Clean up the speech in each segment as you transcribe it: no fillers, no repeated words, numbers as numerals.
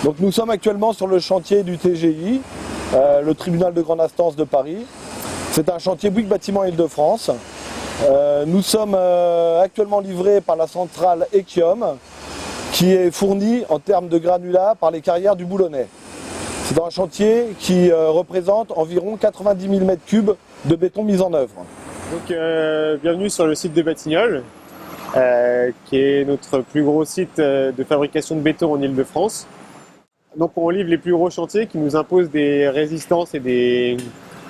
Donc nous sommes actuellement sur le chantier du TGI, le tribunal de grande instance de Paris. C'est un chantier Bouygues Bâtiment Île-de-France. Nous sommes actuellement livrés par la centrale Echiom, qui est fournie en termes de granulats par les carrières du Boulonnais. C'est un chantier qui représente environ 90 000 m3 de béton mis en œuvre. Donc, bienvenue sur le site de Batignolles, qui est notre plus gros site de fabrication de béton en Île-de-France. Donc on livre les plus gros chantiers qui nous imposent des résistances et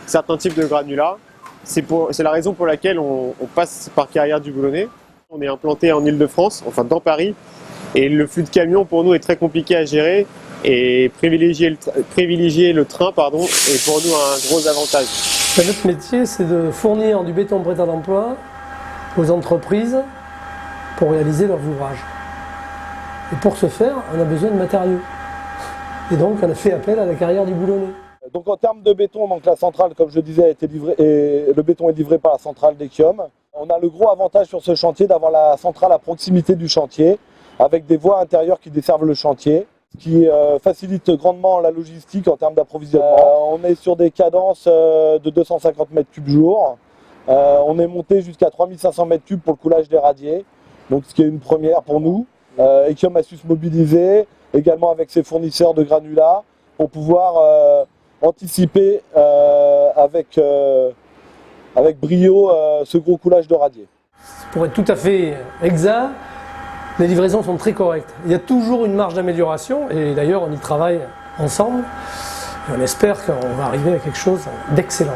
certains types de granulats. C'est la raison pour laquelle on passe par Carrières du Boulonnais. On est implanté en Île-de-France, enfin dans Paris, et le flux de camions pour nous est très compliqué à gérer, et privilégier le train est pour nous un gros avantage. Notre métier, c'est de fournir du béton prêt à l'emploi aux entreprises pour réaliser leurs ouvrages. Et pour ce faire, on a besoin de matériaux. Et donc, on a fait appel à la Carrière du Boulonnais. Donc en termes de béton, donc la centrale, comme je disais, a été livrée, et le béton est livré par la centrale d'Echiom. On a le gros avantage sur ce chantier d'avoir la centrale à proximité du chantier, avec des voies intérieures qui desservent le chantier, ce qui facilite grandement la logistique en termes d'approvisionnement. On est sur des cadences de 250 m3 jour. On est monté jusqu'à 3500 m3 pour le coulage des radiers, donc ce qui est une première pour nous. Echiom a su se mobiliser, également avec ses fournisseurs de granulats, pour pouvoir anticiper avec brio ce gros coulage de radier. Pour être tout à fait exact, les livraisons sont très correctes. Il y a toujours une marge d'amélioration, et d'ailleurs on y travaille ensemble. Et on espère qu'on va arriver à quelque chose d'excellent.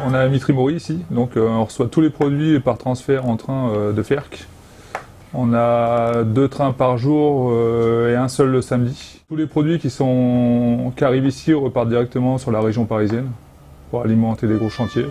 On a Mitrimori ici, donc on reçoit tous les produits par transfert en train de Ferc. On a 2 trains par jour et un seul le samedi. Tous les produits qui arrivent ici repartent directement sur la région parisienne pour alimenter des gros chantiers.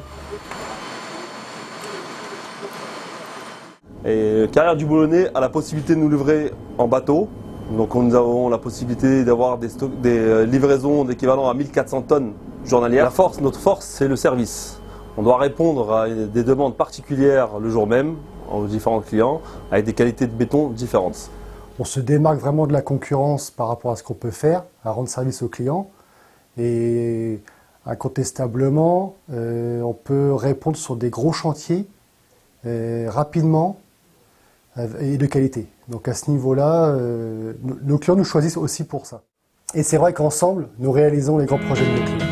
Et Carrières du Boulonnais a la possibilité de nous livrer en bateau. Donc nous avons la possibilité d'avoir des livraisons d'équivalent à 1400 tonnes journalières. Notre force, c'est le service. On doit répondre à des demandes particulières le jour même aux différents clients avec des qualités de béton différentes. On se démarque vraiment de la concurrence par rapport à ce qu'on peut faire, à rendre service aux clients. Et incontestablement, on peut répondre sur des gros chantiers rapidement et de qualité. Donc à ce niveau-là, nos clients nous choisissent aussi pour ça. Et c'est vrai qu'ensemble, nous réalisons les grands projets de nos clients.